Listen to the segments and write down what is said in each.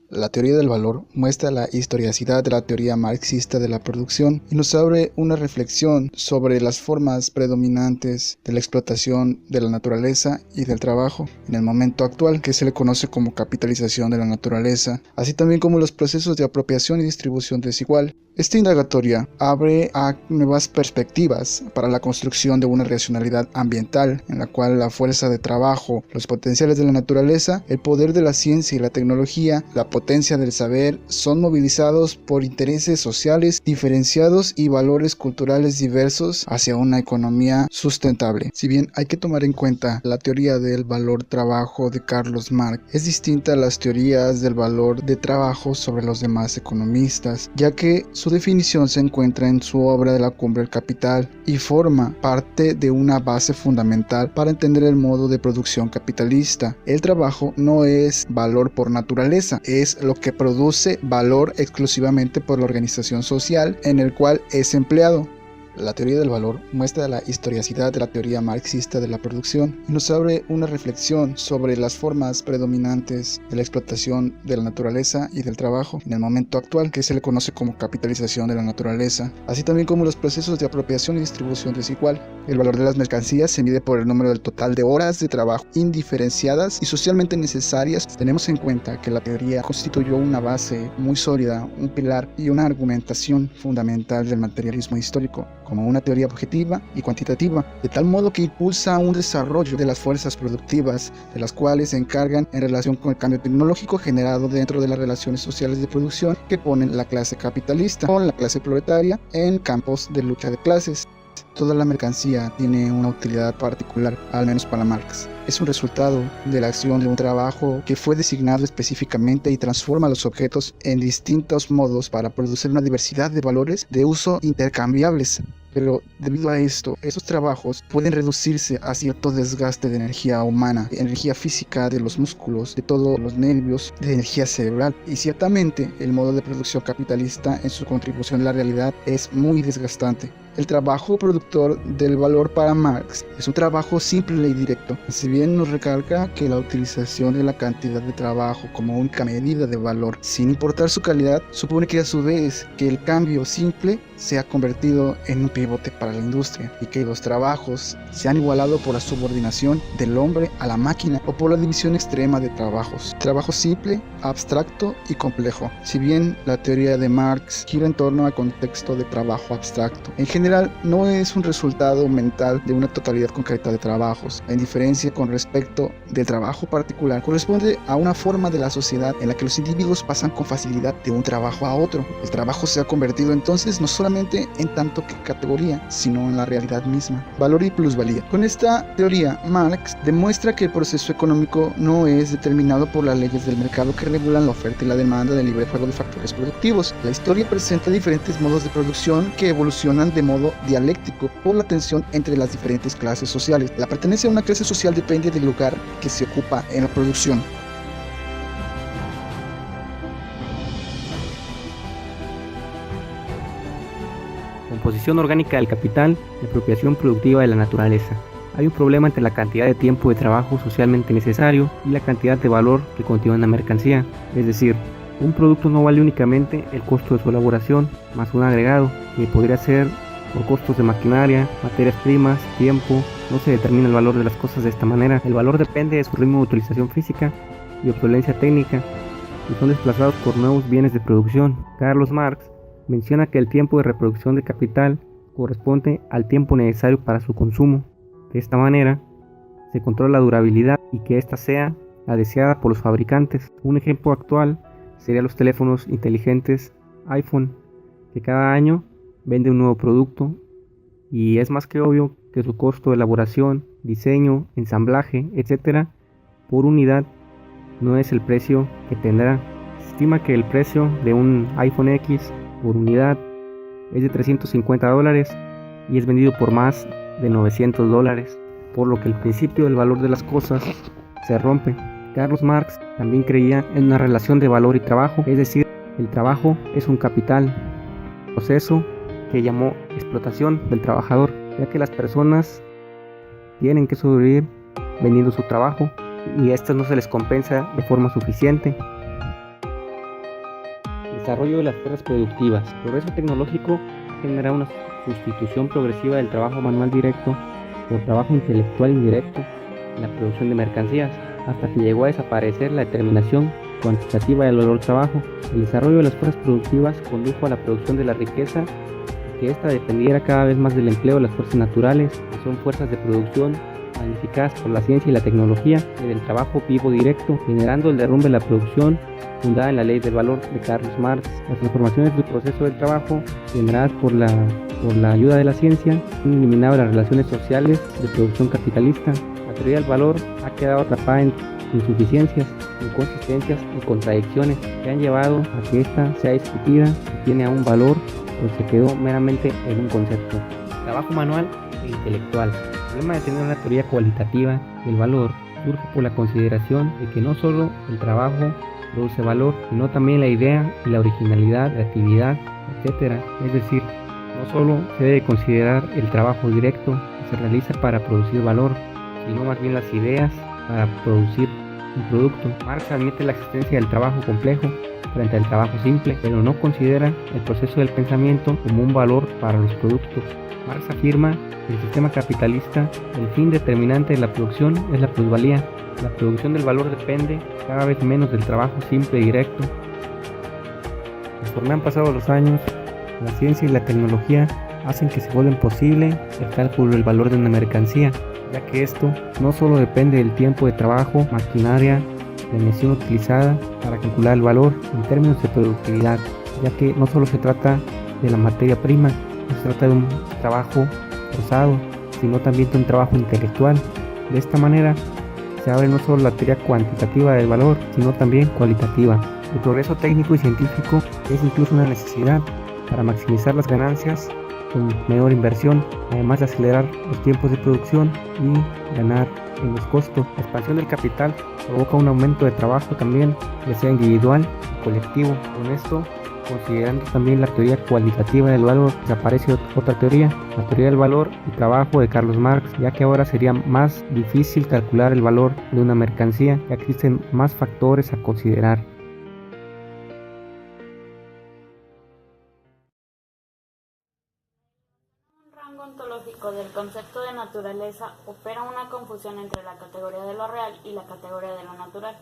La teoría del valor muestra la historicidad de la teoría marxista de la producción y nos abre una reflexión sobre las formas predominantes de la explotación de la naturaleza y del trabajo en el momento actual, que se le conoce como capitalización de la naturaleza, así también como los procesos de apropiación y distribución desigual. Esta indagatoria abre a nuevas perspectivas para la construcción de una racionalidad ambiental en la cual la fuerza de trabajo, los potenciales de la naturaleza, el poder de la ciencia y la tecnología, la potencia del saber son movilizados por intereses sociales diferenciados y valores culturales diversos hacia una economía sustentable. Si bien hay que tomar en cuenta la teoría del valor trabajo de Carlos Marx, es distinta a las teorías del valor de trabajo sobre los demás economistas, ya que su definición se encuentra en su obra de La Cumbre del Capital y forma parte de una base fundamental para entender el modo de producción capitalista. El trabajo no es valor por naturaleza, es lo que produce valor exclusivamente por la organización social en el cual es empleado. La teoría del valor muestra la historicidad de la teoría marxista de la producción y nos abre una reflexión sobre las formas predominantes de la explotación de la naturaleza y del trabajo en el momento actual, que se le conoce como capitalización de la naturaleza, así también como los procesos de apropiación y distribución desigual. El valor de las mercancías se mide por el número del total de horas de trabajo indiferenciadas y socialmente necesarias. Tenemos en cuenta que la teoría constituyó una base muy sólida, un pilar y una argumentación fundamental del materialismo histórico, como una teoría objetiva y cuantitativa, de tal modo que impulsa un desarrollo de las fuerzas productivas, de las cuales se encargan en relación con el cambio tecnológico generado dentro de las relaciones sociales de producción que ponen la clase capitalista con la clase proletaria en campos de lucha de clases. Toda la mercancía tiene una utilidad particular, al menos para Marx. Es un resultado de la acción de un trabajo que fue designado específicamente y transforma los objetos en distintos modos para producir una diversidad de valores de uso intercambiables. Pero debido a esto, esos trabajos pueden reducirse a cierto desgaste de energía humana, de energía física de los músculos, de todos los nervios, de energía cerebral. Y ciertamente el modo de producción capitalista en su contribución a la realidad es muy desgastante. El trabajo productor del valor para Marx es un trabajo simple y directo. Si bien nos recalca que la utilización de la cantidad de trabajo como única medida de valor, sin importar su calidad, supone que a su vez que el cambio simple se ha convertido en un pivote para la industria y que los trabajos se han igualado por la subordinación del hombre a la máquina o por la división extrema de trabajos. Trabajo simple, abstracto y complejo. Si bien la teoría de Marx gira en torno al contexto de trabajo abstracto, en general no es un resultado mental de una totalidad concreta de trabajos. La indiferencia con respecto del trabajo particular corresponde a una forma de la sociedad en la que los individuos pasan con facilidad de un trabajo a otro. El trabajo se ha convertido entonces no solamente en tanto que categoría, sino en la realidad misma. Valor y plusvalía. Con esta teoría, Marx demuestra que el proceso económico no es determinado por las leyes del mercado que regulan la oferta y la demanda del libre juego de factores productivos. La historia presenta diferentes modos de producción que evolucionan de modo dialéctico por la tensión entre las diferentes clases sociales. La pertenencia a una clase social depende del lugar que se ocupa en la producción. Composición orgánica del capital y apropiación productiva de la naturaleza. Hay un problema entre la cantidad de tiempo de trabajo socialmente necesario y la cantidad de valor que contiene una mercancía. Es decir, un producto no vale únicamente el costo de su elaboración más un agregado que podría ser por costos de maquinaria, materias primas, tiempo. No se determina el valor de las cosas de esta manera. El valor depende de su ritmo de utilización física y obsolencia técnica y son desplazados por nuevos bienes de producción. Carlos Marx menciona que el tiempo de reproducción del capital corresponde al tiempo necesario para su consumo. De esta manera, se controla la durabilidad y que ésta sea la deseada por los fabricantes. Un ejemplo actual serían los teléfonos inteligentes iPhone, que cada año vende un nuevo producto y es más que obvio que su costo de elaboración, diseño, ensamblaje, etc. por unidad no es el precio que tendrá. Se estima que el precio de un iPhone X por unidad es de $350 y es vendido por más de $900, por lo que el principio del valor de las cosas se rompe. Carlos Marx también creía en una relación de valor y trabajo, es decir, el trabajo es un capital, proceso que llamó explotación del trabajador, ya que las personas tienen que sobrevivir vendiendo su trabajo y a estas no se les compensa de forma suficiente. Desarrollo de las fuerzas productivas. El progreso tecnológico genera una sustitución progresiva del trabajo manual directo por trabajo intelectual indirecto en la producción de mercancías, hasta que llegó a desaparecer la determinación cuantitativa del valor trabajo. El desarrollo de las fuerzas productivas condujo a la producción de la riqueza y que ésta dependiera cada vez más del empleo de las fuerzas naturales, que son fuerzas de producción magnificadas por la ciencia y la tecnología, y del trabajo vivo directo, generando el derrumbe de la producción fundada en la ley del valor de Carlos Marx. Las transformaciones del proceso del trabajo generadas por la ayuda de la ciencia han eliminado las relaciones sociales de producción capitalista. La teoría del valor ha quedado atrapada en insuficiencias, inconsistencias y contradicciones que han llevado a que ésta sea discutida si tiene aún valor o se quedó meramente en un concepto. Trabajo manual e intelectual. El problema de tener una teoría cualitativa del valor surge por la consideración de que no solo el trabajo produce valor, sino también la idea y la originalidad, la actividad, etc. Es decir, no solo se debe considerar el trabajo directo que se realiza para producir valor, sino más bien las ideas para producir un producto. Marx admite la existencia del trabajo complejo frente al trabajo simple, pero no considera el proceso del pensamiento como un valor para los productos. Marx afirma que el sistema capitalista, el fin determinante de la producción es la plusvalía. La producción del valor depende cada vez menos del trabajo simple y directo. Conforme han pasado los años, la ciencia y la tecnología hacen que se vuelva posible el cálculo del valor de una mercancía, ya que esto no solo depende del tiempo de trabajo, maquinaria, la emisión utilizada para calcular el valor en términos de productividad, ya que no solo se trata de la materia prima, no se trata de un trabajo forzado, sino también de un trabajo intelectual. De esta manera se abre no solo la teoría cuantitativa del valor, sino también cualitativa. El progreso técnico y científico es incluso una necesidad para maximizar las ganancias con menor inversión, además de acelerar los tiempos de producción y ganar en los costos. La expansión del capital provoca un aumento de trabajo también, ya sea individual o colectivo. Con esto, considerando también la teoría cualitativa del valor, desaparece otra teoría, la teoría del valor y trabajo de Carlos Marx, ya que ahora sería más difícil calcular el valor de una mercancía, ya que existen más factores a considerar. Rango ontológico del concepto de naturaleza opera una confusión entre la categoría de lo real y la categoría de lo natural.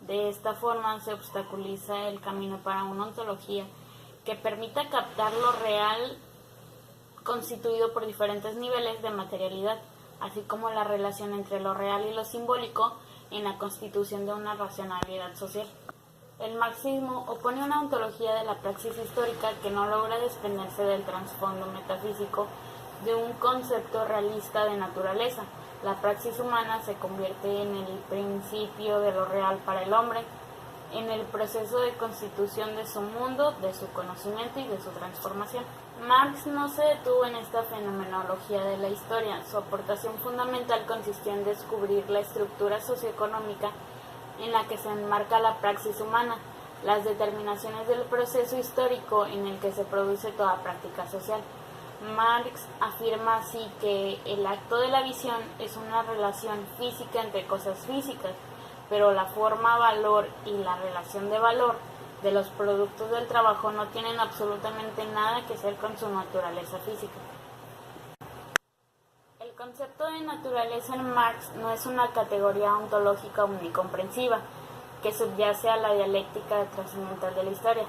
De esta forma se obstaculiza el camino para una ontología que permita captar lo real constituido por diferentes niveles de materialidad, así como la relación entre lo real y lo simbólico en la constitución de una racionalidad social. El marxismo opone una ontología de la praxis histórica que no logra desprenderse del trasfondo metafísico de un concepto realista de naturaleza. La praxis humana se convierte en el principio de lo real para el hombre, en el proceso de constitución de su mundo, de su conocimiento y de su transformación. Marx no se detuvo en esta fenomenología de la historia. Su aportación fundamental consistió en descubrir la estructura socioeconómica en la que se enmarca la praxis humana, las determinaciones del proceso histórico en el que se produce toda práctica social. Marx afirma así que el acto de la visión es una relación física entre cosas físicas, pero la forma valor y la relación de valor de los productos del trabajo no tienen absolutamente nada que ver con su naturaleza física. El concepto de naturaleza en Marx no es una categoría ontológica omnicomprensiva que subyace a la dialéctica trascendental de la historia.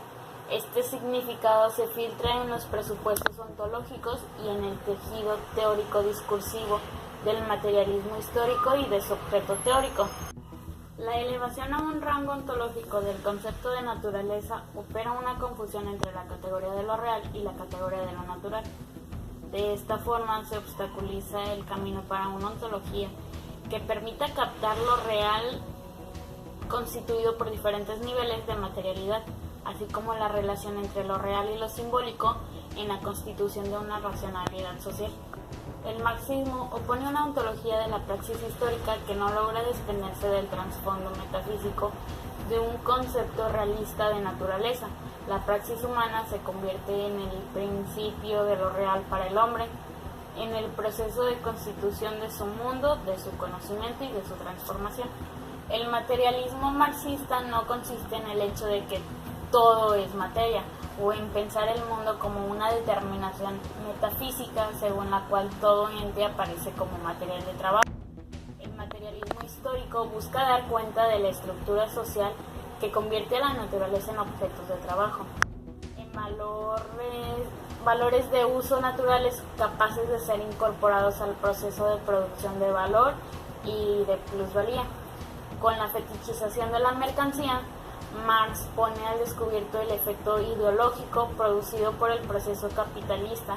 Este significado se filtra en los presupuestos ontológicos y en el tejido teórico-discursivo del materialismo histórico y de su objeto teórico. La elevación a un rango ontológico del concepto de naturaleza opera una confusión entre la categoría de lo real y la categoría de lo natural. De esta forma se obstaculiza el camino para una ontología que permita captar lo real constituido por diferentes niveles de materialidad, así como la relación entre lo real y lo simbólico en la constitución de una racionalidad social. El marxismo opone una ontología de la praxis histórica que no logra desprenderse del trasfondo metafísico de un concepto realista de naturaleza. La praxis humana se convierte en el principio de lo real para el hombre, en el proceso de constitución de su mundo, de su conocimiento y de su transformación. El materialismo marxista no consiste en el hecho de que todo es materia, o en pensar el mundo como una determinación metafísica según la cual todo ente aparece como material de trabajo. El materialismo histórico busca dar cuenta de la estructura social que convierte a la naturaleza en objetos de trabajo, en valores de uso naturales capaces de ser incorporados al proceso de producción de valor y de plusvalía. Con la fetichización de la mercancía, Marx pone al descubierto el efecto ideológico producido por el proceso capitalista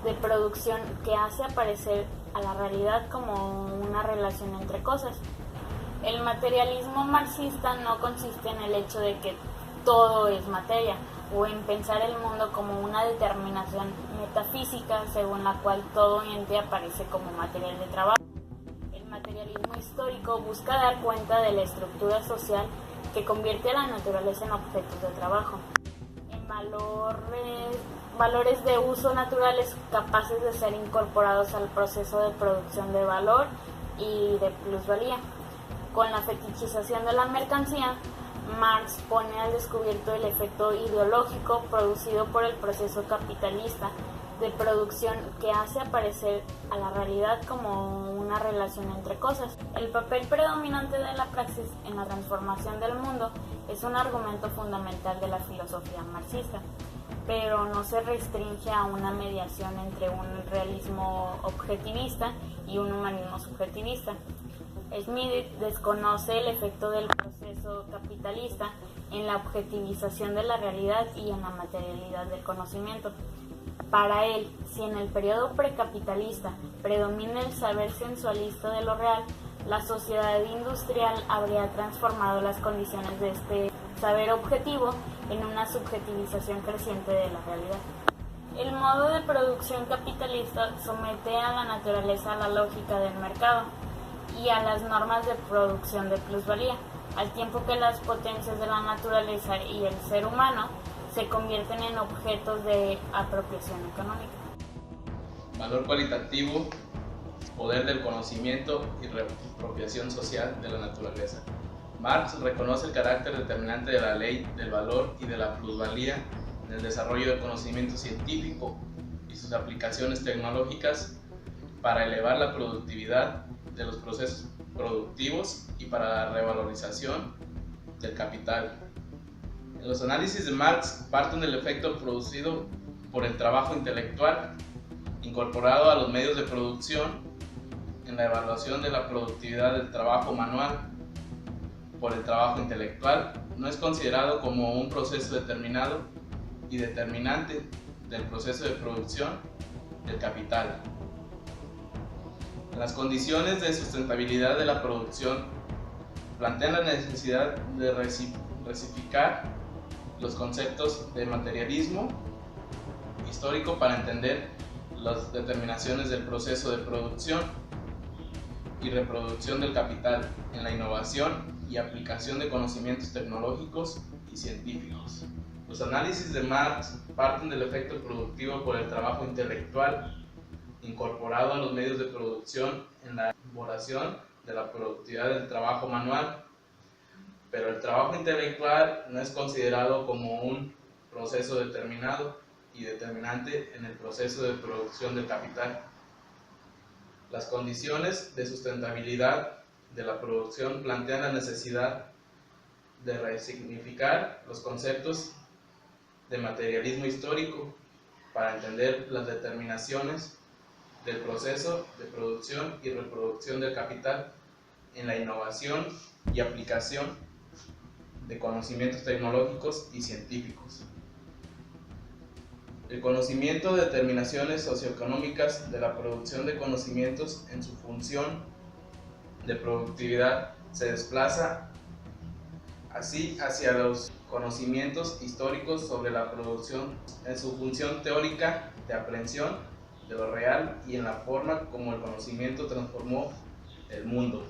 de producción que hace aparecer a la realidad como una relación entre cosas. El materialismo marxista no consiste en el hecho de que todo es materia, o en pensar el mundo como una determinación metafísica según la cual todo ente aparece como material de trabajo. El materialismo histórico busca dar cuenta de la estructura social que convierte a la naturaleza en objetos de trabajo, en valores de uso naturales capaces de ser incorporados al proceso de producción de valor y de plusvalía. Con la fetichización de la mercancía, Marx pone al descubierto el efecto ideológico producido por el proceso capitalista de producción que hace aparecer a la realidad como una relación entre cosas. El papel predominante de la praxis en la transformación del mundo es un argumento fundamental de la filosofía marxista, pero no se restringe a una mediación entre un realismo objetivista y un humanismo subjetivista. Smith desconoce el efecto del proceso capitalista en la objetivización de la realidad y en la materialidad del conocimiento. Para él, si en el periodo precapitalista predomina el saber sensualista de lo real, la sociedad industrial habría transformado las condiciones de este saber objetivo en una subjetivización creciente de la realidad. El modo de producción capitalista somete a la naturaleza a la lógica del mercado y a las normas de producción de plusvalía, al tiempo que las potencias de la naturaleza y el ser humano se convierten en objetos de apropiación económica. Valor cualitativo, poder del conocimiento y reapropiación social de la naturaleza. Marx reconoce el carácter determinante de la ley del valor y de la plusvalía en el desarrollo del conocimiento científico y sus aplicaciones tecnológicas para elevar la productividad de los procesos productivos y para la revalorización del capital. En los análisis de Marx parten del efecto producido por el trabajo intelectual incorporado a los medios de producción en la evaluación de la productividad del trabajo manual por el trabajo intelectual. No es considerado como un proceso determinado y determinante del proceso de producción del capital. Las condiciones de sustentabilidad de la producción plantean la necesidad de rectificar los conceptos de materialismo histórico para entender las determinaciones del proceso de producción y reproducción del capital en la innovación y aplicación de conocimientos tecnológicos y científicos. Los análisis de Marx parten del efecto productivo por el trabajo intelectual incorporado a los medios de producción en la elaboración de la productividad del trabajo manual, pero el trabajo intelectual no es considerado como un proceso determinado y determinante en el proceso de producción del capital. Las condiciones de sustentabilidad de la producción plantean la necesidad de resignificar los conceptos de materialismo histórico para entender las determinaciones del proceso de producción y reproducción del capital en la innovación y aplicación de conocimientos tecnológicos y científicos. El conocimiento de determinaciones socioeconómicas de la producción de conocimientos en su función de productividad se desplaza así hacia los conocimientos históricos sobre la producción en su función teórica de aprehensión de lo real y en la forma como el conocimiento transformó el mundo.